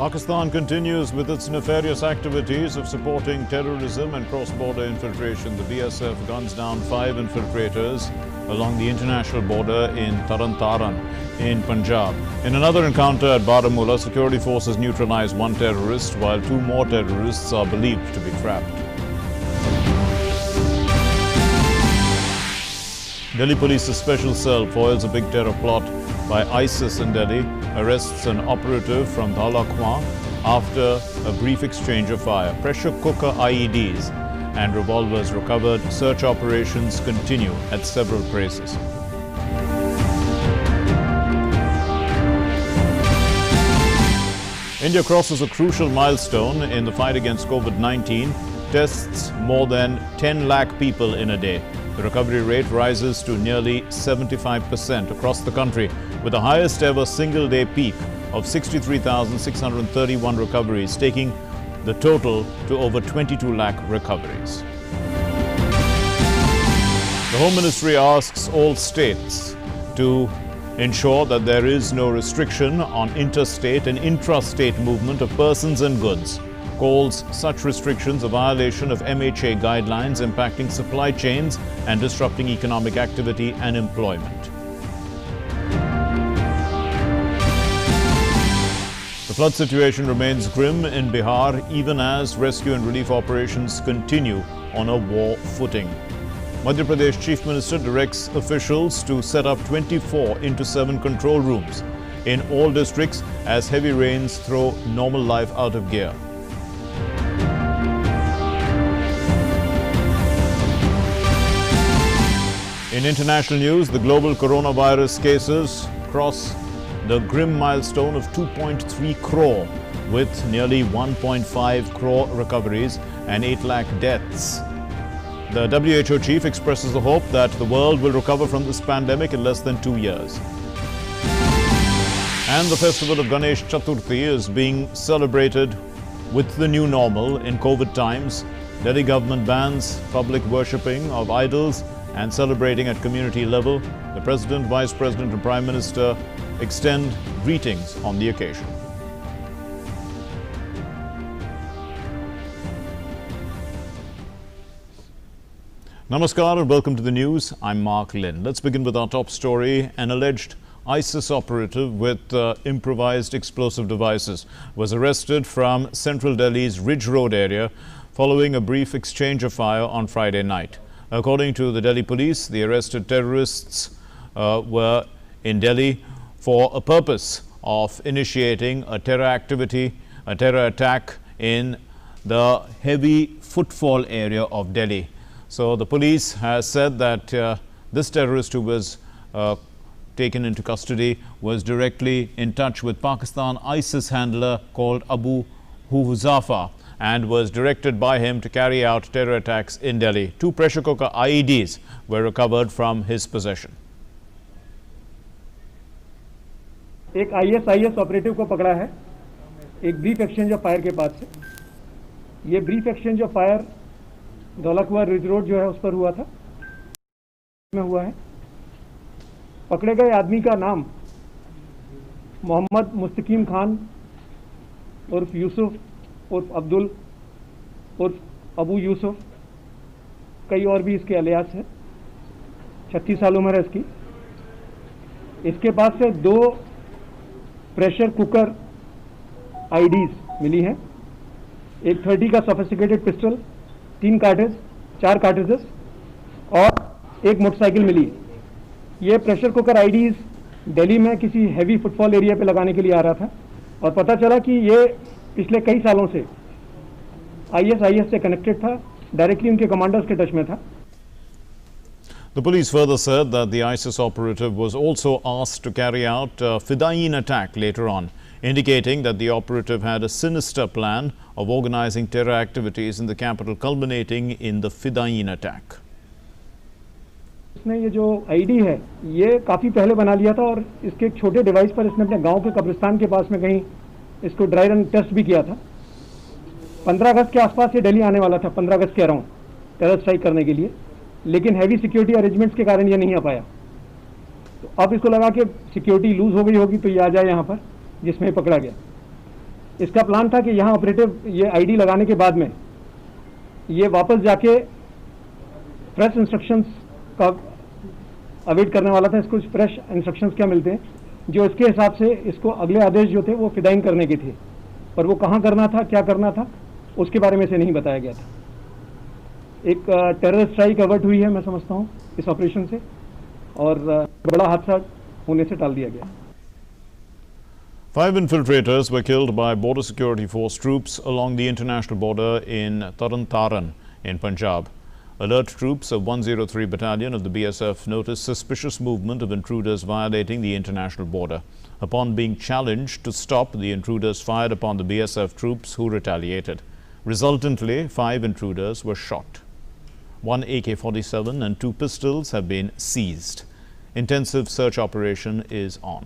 Pakistan continues with its nefarious activities of supporting terrorism and cross-border infiltration. The BSF guns down 5 infiltrators along the international border in Taran in Punjab. In another encounter at Baramulla, security forces neutralized 1 terrorist, while 2 more terrorists are believed to be trapped. Delhi Police's special cell foils a big terror plot by ISIS in Delhi, arrests an operative from Dhalakwa after a brief exchange of fire. Pressure cooker IEDs and revolvers recovered. Search operations continue at several places. India crosses a crucial milestone in the fight against COVID-19, tests more than 10 lakh people in a day. The recovery rate rises to nearly 75% across the country, with the highest ever single-day peak of 63,631 recoveries, taking the total to over 22 lakh recoveries. The Home Ministry asks all states to ensure that there is no restriction on interstate and intrastate movement of persons and goods. Calls such restrictions a violation of MHA guidelines impacting supply chains and disrupting economic activity and employment. The flood situation remains grim in Bihar even as rescue and relief operations continue on a war footing. Madhya Pradesh Chief Minister directs officials to set up 24/7 control rooms in all districts as heavy rains throw normal life out of gear. In international news, the global coronavirus cases cross the grim milestone of 2.3 crore, with nearly 1.5 crore recoveries and 8 lakh deaths. The WHO chief expresses the hope that the world will recover from this pandemic in less than 2 years. And the festival of Ganesh Chaturthi is being celebrated with the new normal in COVID times. Delhi government bans public worshipping of idols and celebrating at community level. The President, Vice President and Prime Minister extend greetings on the occasion. Namaskar and welcome to the news. I'm Mark Lynn. Let's begin with our top story. An alleged ISIS operative with improvised explosive devices was arrested from central Delhi's Ridge Road area following a brief exchange of fire on Friday night. According to the Delhi police, the arrested terrorists were in Delhi for a purpose of initiating a terror attack in the heavy footfall area of Delhi. So the police has said that this terrorist who was taken into custody was directly in touch with Pakistan ISIS handler called Abu Huzafa and was directed by him to carry out terror attacks in Delhi. 2 pressure cooker IEDs were recovered from his possession. एक ISIS operative को पकड़ा है एक brief exchange of fire के पास से। ये brief exchange of fire Dhaulakuan ridge road जो है उस पर हुआ था में हुआ है। पकड़े गए आदमी का नाम मोहम्मद मुस्तकीम खान उर्फ यूसुफ उर्फ अब्दुल उर्फ अबू यूसुफ, कई और भी इसके अलियास है। 36 साल उम्र है इसकी। इसके पास से 2 प्रेशर कुकर आईडीज मिली हैं, एक 30 का सोफिस्टिकेटेड पिस्टल, 3 कार्टेज 4 कार्टेजेस और एक मोटरसाइकिल मिली। ये प्रेशर कुकर आईडीज दिल्ली में किसी हैवी फुटफॉल एरिया पे लगाने के लिए आ रहा था और पता चला कि ये पिछले कई सालों से ISIS से कनेक्टेड था, डायरेक्टली उनके कमांडर्स के टच में था। The police further said that the ISIS operative was also asked to carry out a Fidayeen attack later on, indicating that the operative had a sinister plan of organizing terror activities in the capital, culminating in the Fidayeen attack. इसने ये जो ID है ये काफ़ी पहले बना लिया था और इसके एक छोटे डिवाइस पर इसने अपने गांव के कब्रिस्तान के पास में कहीं इसको ड्राई रन टेस्ट भी किया था। 15 अगस्त के आसपास ये दिल्ली आने वाला था, 15 अगस्त के अराउंड टेरर स्ट्राइक करने के लिए, लेकिन हैवी सिक्योरिटी अरेंजमेंट्स के कारण ये नहीं आ पाया। तो अब इसको लगा कि सिक्योरिटी लूज हो गई होगी तो ये आ जाए यहाँ पर, जिसमें पकड़ा गया। इसका प्लान था कि यहाँ ऑपरेटिव ये आईडी लगाने के बाद में ये वापस जाके फ्रेश इंस्ट्रक्शंस का अवेट करने वाला था। इसको फ्रेश इंस्ट्रक्शंस क्या मिलते हैं, जो इसके हिसाब से इसको अगले आदेश जो थे वो फिदाइन करने के थे, पर वो कहाँ करना था, क्या करना था, उसके बारे में से नहीं बताया गया था। एक टेरर स्ट्राइक अवर्ट हुई है, मैं समझता हूँ, इस ऑपरेशन से, और बड़ा हादसा होने से टाल दिया गया। 5 infiltrators were killed by Border Security Force troops along the international border in Taran in Punjab. Alert troops of 103 Battalion of the BSF noticed suspicious movement of intruders violating the international border. Upon being challenged to stop, the intruders fired upon the BSF troops, who retaliated. Resultantly, 5 intruders were shot. 1 AK-47 and 2 pistols have been seized. Intensive search operation is on.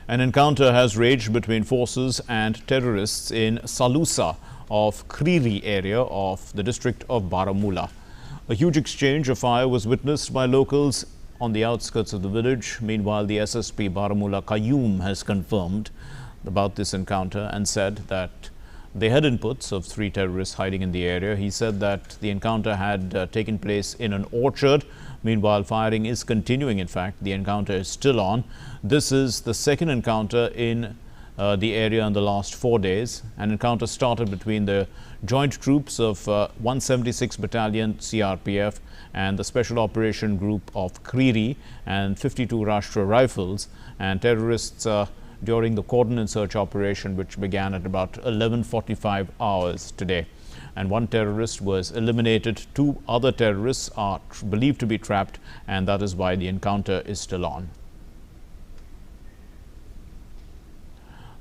An encounter has raged between forces and terrorists in Salusa of Kriri area of the district of Baramulla. A huge exchange of fire was witnessed by locals on the outskirts of the village. Meanwhile, the SSP Baramulla Qayyum has confirmed about this encounter and said that they had inputs of 3 terrorists hiding in the area. He said that the encounter had taken place in an orchard. Meanwhile, firing is continuing. In fact, the encounter is still on. This is the second encounter in the area in the last 4 days. An encounter started between the joint troops of 176 Battalion CRPF and the Special Operation Group of Kriri and 52 Rashtra Rifles and terrorists during the cordon and search operation, which began at about 11:45 hours today. And 1 terrorist was eliminated. 2 other terrorists are believed to be trapped, and that is why the encounter is still on.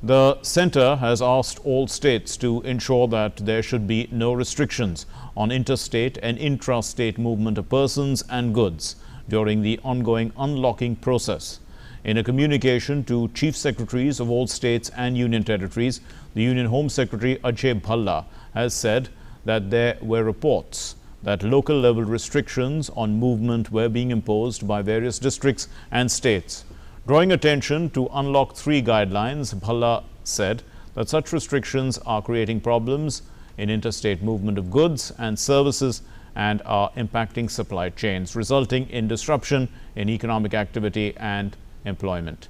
The Centre has asked all states to ensure that there should be no restrictions on interstate and intrastate movement of persons and goods during the ongoing unlocking process. In a communication to Chief Secretaries of all states and Union Territories, the Union Home Secretary Ajay Bhalla has said that there were reports that local level restrictions on movement were being imposed by various districts and states. Drawing attention to Unlock 3 guidelines, Bhalla said that such restrictions are creating problems in interstate movement of goods and services and are impacting supply chains, resulting in disruption in economic activity and employment.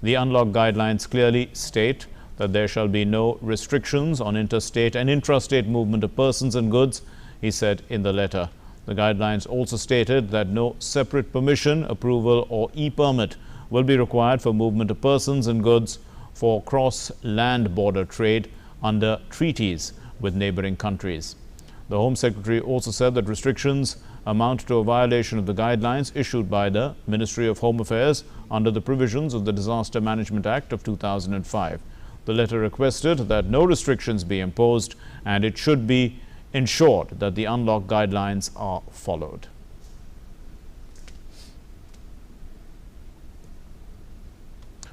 The Unlock guidelines clearly state that there shall be no restrictions on interstate and intrastate movement of persons and goods, he said in the letter. The guidelines also stated that no separate permission, approval or e-permit will be required for movement of persons and goods for cross-land border trade under treaties with neighboring countries. The Home Secretary also said that restrictions amount to a violation of the guidelines issued by the Ministry of Home Affairs under the provisions of the Disaster Management Act of 2005. The letter requested that no restrictions be imposed and it should be ensured that the Unlock guidelines are followed.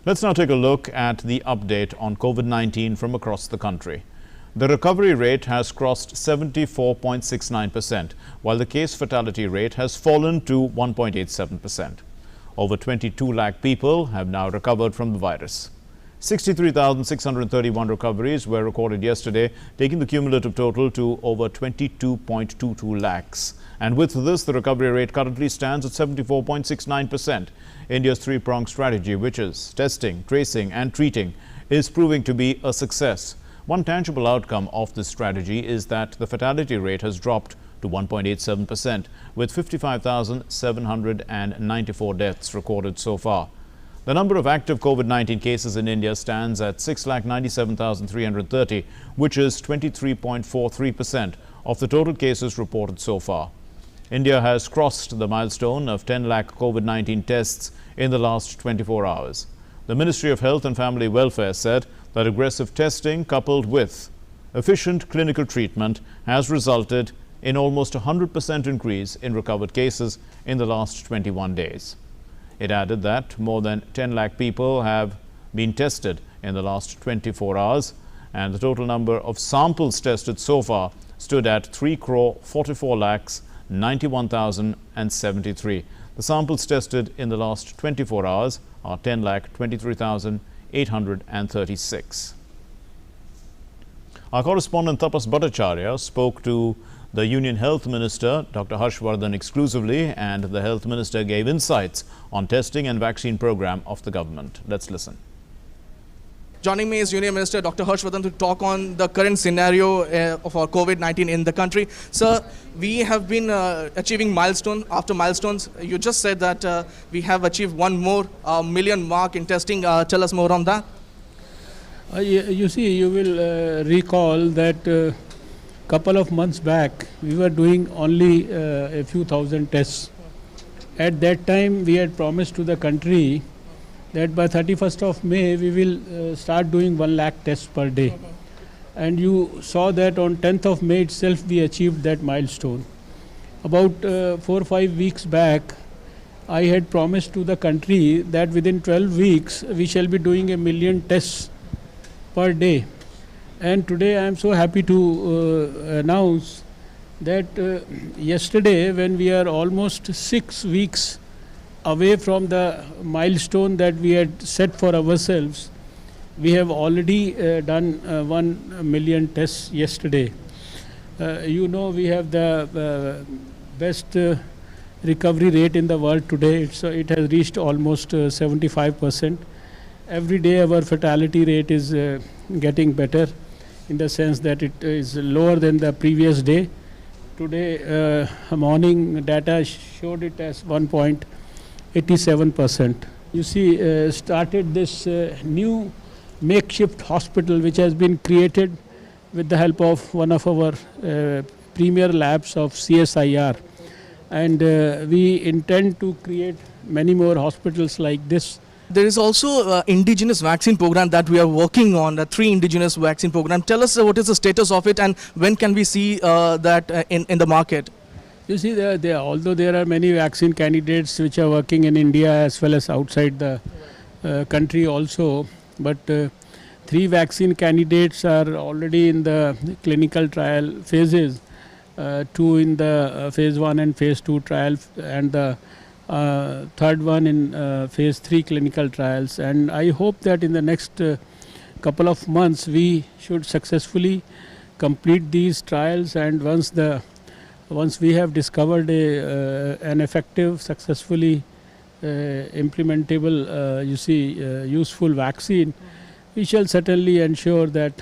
Let's now take a look at the update on COVID-19 from across the country. The recovery rate has crossed 74.69%, while the case fatality rate has fallen to 1.87%. Over 22 lakh people have now recovered from the virus. 63,631 recoveries were recorded yesterday, taking the cumulative total to over 22.22 lakhs. And with this, the recovery rate currently stands at 74.69%. India's 3-pronged strategy, which is testing, tracing and treating, is proving to be a success. One tangible outcome of this strategy is that the fatality rate has dropped to 1.87%, with 55,794 deaths recorded so far. The number of active COVID-19 cases in India stands at 6,97,330, which is 23.43% of the total cases reported so far. India has crossed the milestone of 10 lakh COVID-19 tests in the last 24 hours. The Ministry of Health and Family Welfare said that aggressive testing coupled with efficient clinical treatment has resulted in almost 100% increase in recovered cases in the last 21 days. It added that more than 10 lakh people have been tested in the last 24 hours, and the total number of samples tested so far stood at 3,44,91,073. The samples tested in the last 24 hours are 10,23,836. Our correspondent Tapas Bhattacharya spoke to the Union Health Minister, Dr. Harshvardhan, exclusively, and the Health Minister gave insights on testing and vaccine program of the government. Let's listen. Joining me is Union Minister Dr. Harshvardhan to talk on the current scenario for COVID-19 in the country. Sir, we have been achieving milestone after milestones. You just said that we have achieved one more million mark in testing. Tell us more on that. You see, you will recall that couple of months back we were doing only a few thousand tests. At that time we had promised to the country that by 31st of May we will start doing 1 lakh tests per day. And you saw that on 10th of May itself we achieved that milestone. About 4 or 5 weeks back I had promised to the country that within 12 weeks we shall be doing 1 million tests per day. And today I am so happy to announce that yesterday, when we are almost 6 weeks away from the milestone that we had set for ourselves, we have already done 1 million tests yesterday. You know, we have the best recovery rate in the world today. It has reached almost 75%. Every day our fatality rate is getting better, in the sense that it is lower than the previous day. Today morning data showed it as 1.87%. You see, started this new makeshift hospital which has been created with the help of one of our premier labs of CSIR, and we intend to create many more hospitals like this. There is also Indigenous vaccine program that we are working on, the 3 Indigenous vaccine program. Tell us what is the status of it and when can we see that in the market? You see, although there are many vaccine candidates which are working in India as well as outside the country also, but 3 vaccine candidates are already in the clinical trial phases, 2 in the phase 1 and phase 2 trial, and the third one in phase 3 clinical trials. And I hope that in the next couple of months we should successfully complete these trials, and once we have discovered an effective, successfully implementable, useful vaccine, we shall certainly ensure that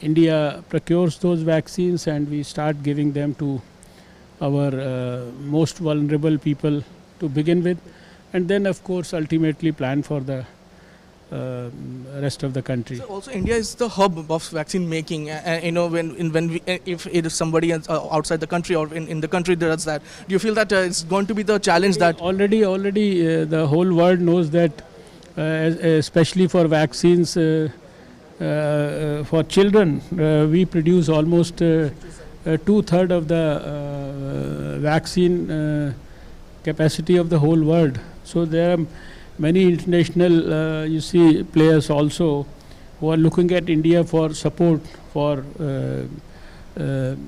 India procures those vaccines and we start giving them to our most vulnerable people to begin with, and then of course ultimately plan for the rest of the country. So also India is the hub of vaccine making. You know, if it is somebody outside the country or in the country does that, do you feel that it's going to be the challenge that already the whole world knows that, especially for vaccines for children, we produce almost 2/3 of the vaccine capacity of the whole world. So there are many international players also who are looking at India for support for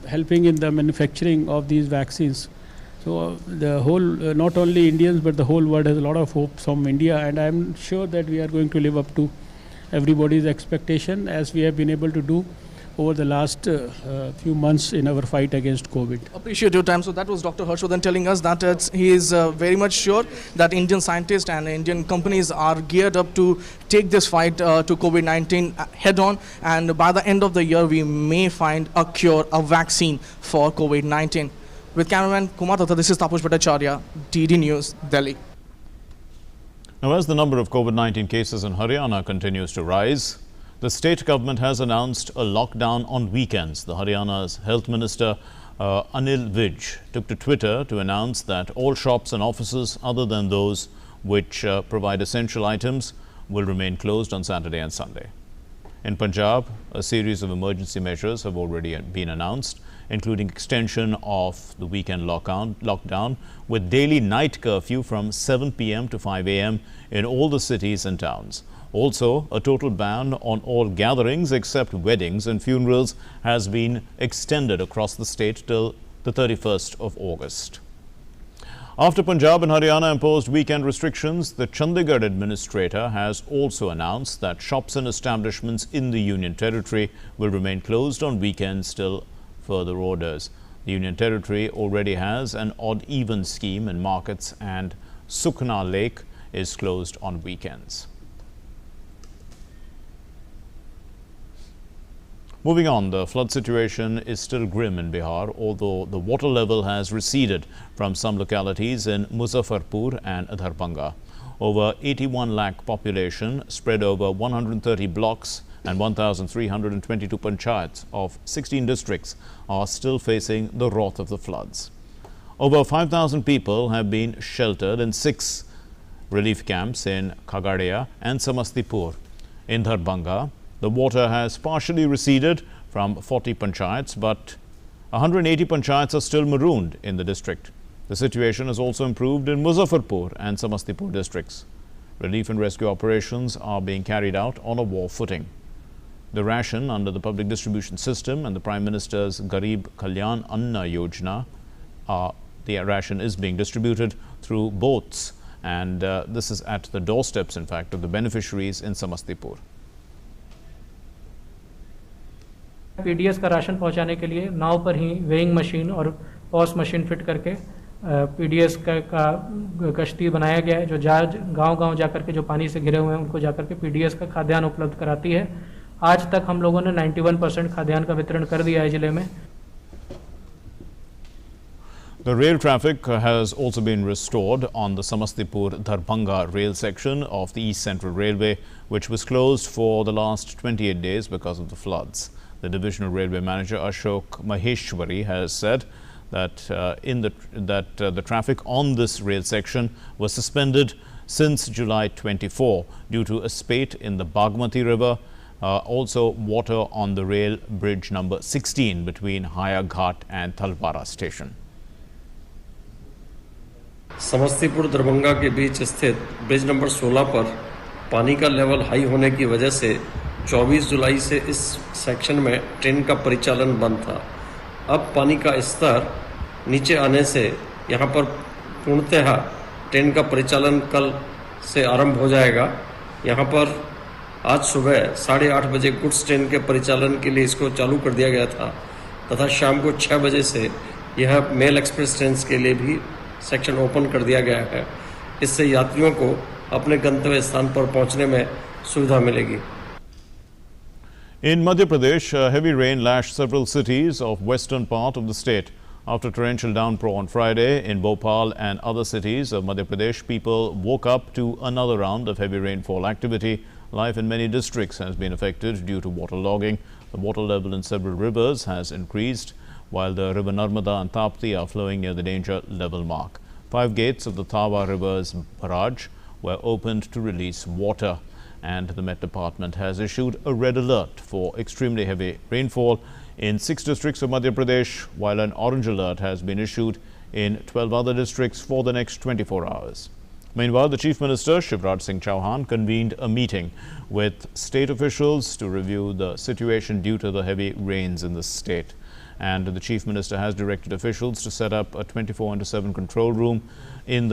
helping in the manufacturing of these vaccines. So the whole, not only Indians but the whole world has a lot of hope from India, and I am sure that we are going to live up to everybody's expectation, as we have been able to do over the last few months in our fight against COVID. Appreciate your time. So that was Dr. Harshvardhan telling us that he is very much sure that Indian scientists and Indian companies are geared up to take this fight to COVID-19 head on, and by the end of the year we may find a cure, a vaccine for COVID-19. With cameraman Kumar Tata, this is Tapush Bhattacharya, DD News, Delhi. Now, as the number of COVID-19 cases in Haryana continues to rise, the state government has announced a lockdown on weekends. The Haryana's Health Minister Anil Vij took to Twitter to announce that all shops and offices other than those which provide essential items will remain closed on Saturday and Sunday. In Punjab, a series of emergency measures have already been announced, including extension of the weekend lockdown with daily night curfew from 7 p.m. to 5 a.m. in all the cities and towns. Also, a total ban on all gatherings except weddings and funerals has been extended across the state till the 31st of August. After Punjab and Haryana imposed weekend restrictions, the Chandigarh administrator has also announced that shops and establishments in the Union Territory will remain closed on weekends till further orders. The Union Territory already has an odd-even scheme in markets, and Sukhna Lake is closed on weekends. Moving on, the flood situation is still grim in Bihar, although the water level has receded from some localities in Muzaffarpur and Darbhanga. Over 81 lakh population spread over 130 blocks and 1,322 panchayats of 16 districts are still facing the wrath of the floods. Over 5,000 people have been sheltered in 6 relief camps in Khagadia and Samastipur. In Darbhanga, the water has partially receded from 40 panchayats, but 180 panchayats are still marooned in the district. The situation has also improved in Muzaffarpur and Samastipur districts. Relief and rescue operations are being carried out on a war footing. The ration under the public distribution system and the Prime Minister's Garib Kalyan Anna Yojana, the ration is being distributed through boats, and this is at the doorsteps, in fact, of the beneficiaries in Samastipur. PDS का ration पहुंचाने के लिए नाव पर ही weighing machine और POS machine fit करके PDS का कश्ती बनाया गया है, जो गांव-गांव जाकर के जो पानी से घिरे हुए हैं उनको जाकर के पीडीएस का खाद्यान्न उपलब्ध कराती है। आज तक हम लोगों ने 91% खाद्यान्न का वितरण कर दिया है जिले में। The rail traffic has also been restored on the Samastipur-Darbhanga rail section of the East Central Railway, which was closed for the last 28 days because of the floods. The Divisional Railway Manager Ashok Maheshwari has said that the traffic on this rail section was suspended since July 24 due to a spate in the Bagmati River, also water on the rail bridge number 16 between Haya Ghat and Thalpara station. Samastipur Darbhanga के बीच स्थित bridge number 16 पर पानी का level high होने की वजह से 24 जुलाई से इस सेक्शन में ट्रेन का परिचालन बंद था। अब पानी का स्तर नीचे आने से यहां पर पूर्णतः ट्रेन का परिचालन कल से आरंभ हो जाएगा। यहां पर आज सुबह 8:30 बजे गुड्स ट्रेन के परिचालन के लिए इसको चालू कर दिया गया था तथा शाम को 6 बजे से यह मेल एक्सप्रेस ट्रेन के लिए भी सेक्शन ओपन कर दिया गया है। इससे यात्रियों को अपने गंतव्य स्थान पर पहुंचने में सुविधा मिलेगी। In Madhya Pradesh, heavy rain lashed several cities of western part of the state. After torrential downpour on Friday in Bhopal and other cities of Madhya Pradesh, people woke up to another round of heavy rainfall activity. Life in many districts has been affected due to waterlogging. The water level in several rivers has increased, while the river Narmada and Tapti are flowing near the danger level mark. 5 gates of the Tawa River's barrage were opened to release water, and the Met Department has issued a red alert for extremely heavy rainfall in 6 districts of Madhya Pradesh, while an orange alert has been issued in 12 other districts for the next 24 hours. Meanwhile, the Chief Minister, Shivraj Singh Chauhan, convened a meeting with state officials to review the situation due to the heavy rains in the state. And the Chief Minister has directed officials to set up a 24/7 control room in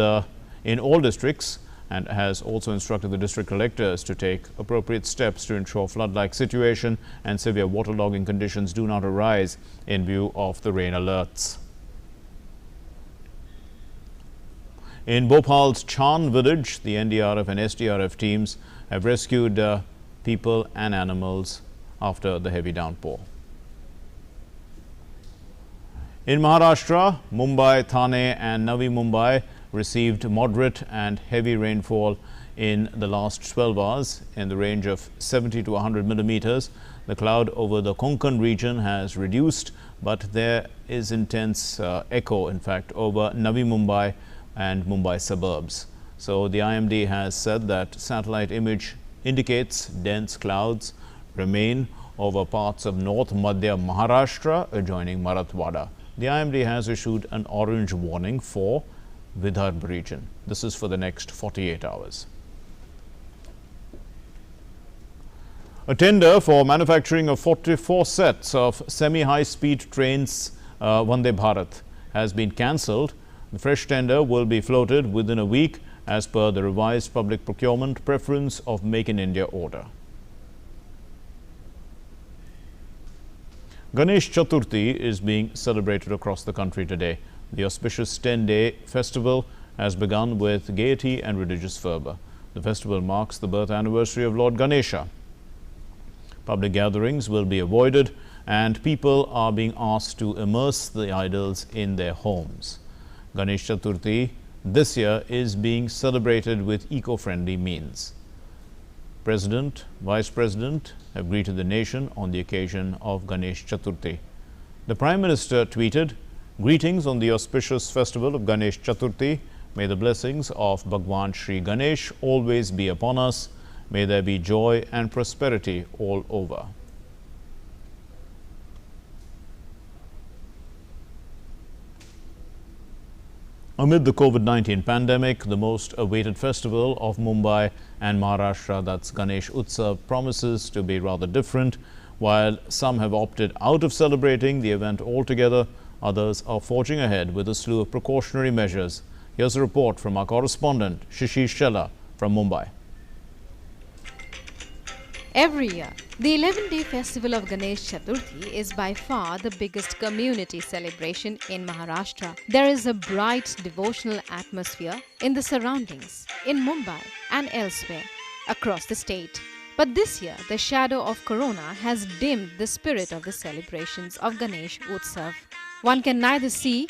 all districts, and has also instructed the district collectors to take appropriate steps to ensure flood-like situation and severe waterlogging conditions do not arise in view of the rain alerts. In Bhopal's Chan village, the NDRF and SDRF teams have rescued people and animals after the heavy downpour. In Maharashtra, Mumbai, Thane and Navi Mumbai received moderate and heavy rainfall in the last 12 hours in the range of 70 to 100 millimeters. The cloud over the Konkan region has reduced, but there is intense echo, in fact, over Navi Mumbai and Mumbai suburbs. So the IMD has said that satellite image indicates dense clouds remain over parts of North Madhya Maharashtra adjoining Marathwada. The IMD has issued an orange warning for Vidarbha region. This is for the next 48 hours. A tender for manufacturing of 44 sets of semi-high-speed trains Vande Bharat has been cancelled The fresh tender will be floated within a week as per the revised public procurement preference of Make in India order. Ganesh Chaturthi is being celebrated across the country today. The auspicious 10-day festival has begun with gaiety and religious fervor. The festival marks the birth anniversary of Lord Ganesha. Public gatherings will be avoided and people are being asked to immerse the idols in their homes. Ganesh Chaturthi this year is being celebrated with eco-friendly means. President, Vice President have greeted the nation on the occasion of Ganesh Chaturthi. The Prime Minister tweeted, "Greetings on the auspicious festival of Ganesh Chaturthi. May the blessings of Bhagwan Shri Ganesh always be upon us. May there be joy and prosperity all over." Amid the COVID-19 pandemic, the most awaited festival of Mumbai and Maharashtra, that's Ganesh Utsav, promises to be rather different. While some have opted out of celebrating the event altogether, others are forging ahead with a slew of precautionary measures. Here's a report from our correspondent, Shishish Shella from Mumbai. Every year, the 11-day festival of Ganesh Chaturthi is by far the biggest community celebration in Maharashtra. There is a bright devotional atmosphere in the surroundings, in Mumbai and elsewhere across the state. But this year, the shadow of Corona has dimmed the spirit of the celebrations of Ganesh Utsav. One can neither see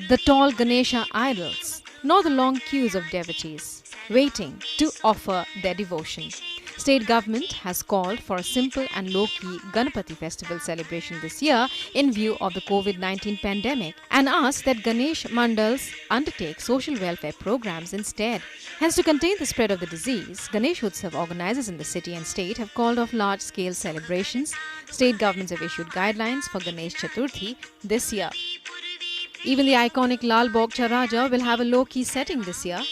the tall Ganesha idols nor the long queues of devotees waiting to offer their devotion. State government has called for a simple and low-key Ganapati festival celebration this year in view of the COVID-19 pandemic and asked that Ganesh Mandals undertake social welfare programs instead. Hence, to contain the spread of the disease, Ganesh Utsav organizers in the city and state have called off large-scale celebrations. State governments have issued guidelines for Ganesh Chaturthi this year. Even the iconic Lal Bogcha Raja will have a low-key setting this year.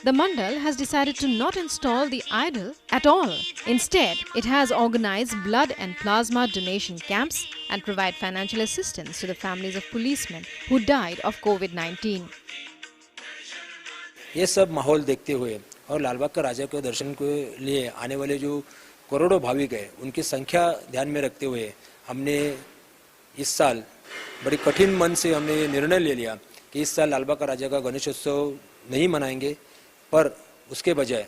The Mandal has decided to not install the idol at all. Instead, it has organized blood and plasma donation camps and provide financial assistance to the families of policemen who died of COVID-19. ये सब माहौल देखते हुए और लालबाग का राजा के दर्शन के लिए आने वाले जो करोड़ों भाविक हैं उनकी संख्या ध्यान में रखते हुए हमने इस साल बड़ी कठिन मन से हमने ये निर्णय ले लिया कि इस साल लालबाग का राजा का गणेशोत्सव नहीं मनाएंगे, पर उसके बजाय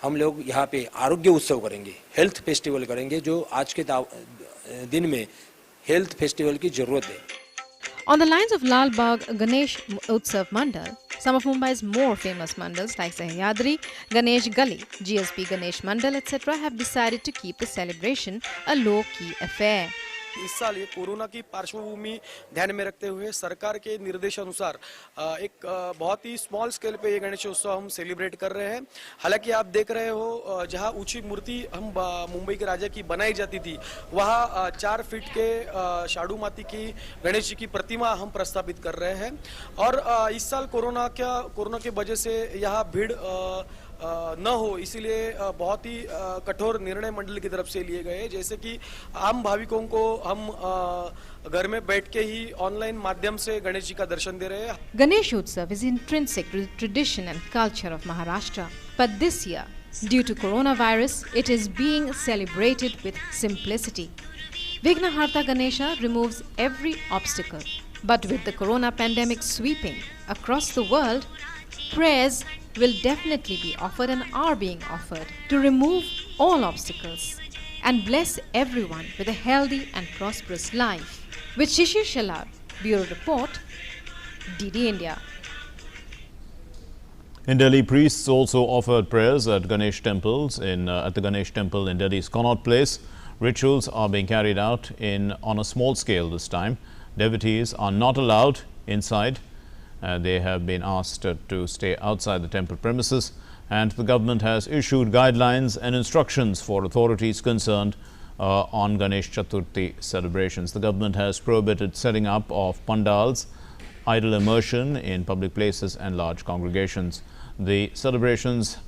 हम लोग यहाँ पे आरोग्य उत्सव करेंगे, हेल्थ फेस्टिवल करेंगे, जो आज के दिन में हेल्थ फेस्टिवल की जरूरत है. On the lines of Lal Bagh Ganesh Utsav Mandal, some of Mumbai's more famous mandals like Sahyadri, Ganesh Gully, GSP Ganesh Mandal, etc. have decided to keep the celebration a low-key affair. इस साल ये corona की पार्श्वभूमि ध्यान में रखते हुए सरकार के निर्देशानुसार एक बहुत ही स्मॉल स्केल पे ये गणेशोत्सव हम सेलिब्रेट कर रहे हैं. हालांकि आप देख रहे हो जहां ऊंची मूर्ति हम मुंबई के राजा की बनाई जाती थी, वहां 4 फीट के शाडू माती की गणेश जी की प्रतिमा हम प्रस्तावित कर रहे हैं. और इस साल कोरोना की वजह से यहाँ भीड़ न हो, इसीलिए बहुत ही कठोर निर्णय मंडल की तरफ से लिए गए, जैसे कि आम भाविकों को हम घर में बैठ के ही ऑनलाइन माध्यम से गणेश जी का दर्शन दे रहे हैं. Ganesh Utsav is intrinsic to the tradition and culture of Maharashtra, but this year, due to coronavirus, it is being celebrated with simplicity. Vignaharta Ganesha removes every obstacle, but with the corona pandemic sweeping across the world, prayers will definitely be offered and are being offered to remove all obstacles and bless everyone with a healthy and prosperous life. With Shishir Shalar, Bureau Report, DD India. In Delhi, priests also offered prayers at Ganesh temples at the Ganesh temple in Delhi's Connaught Place. Rituals are being carried out on a small scale this time. Devotees are not allowed inside. They have been asked to stay outside the temple premises, and the government has issued guidelines and instructions for authorities concerned on Ganesh Chaturthi celebrations. The government has prohibited setting up of pandals, idol immersion in public places and large congregations. The celebrations,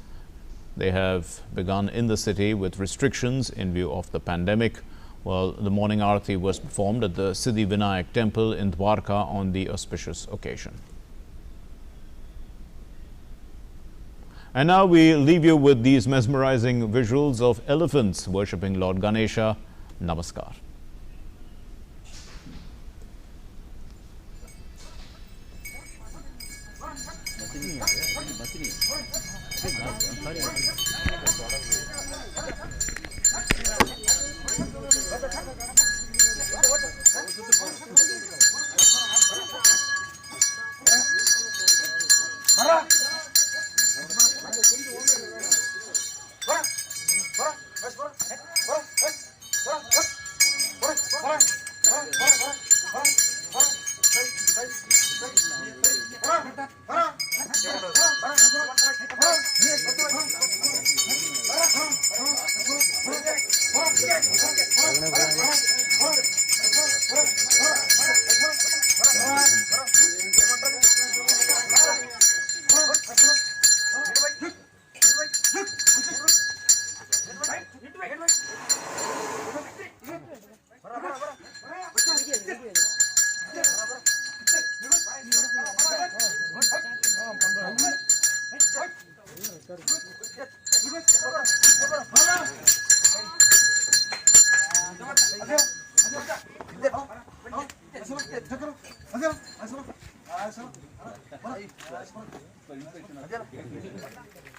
they have begun in the city with restrictions in view of the pandemic. Well, the morning arati was performed at the Siddhi Vinayak temple in Dwarka on the auspicious occasion. And now we leave you with these mesmerizing visuals of elephants worshipping Lord Ganesha. Namaskar. Gracias.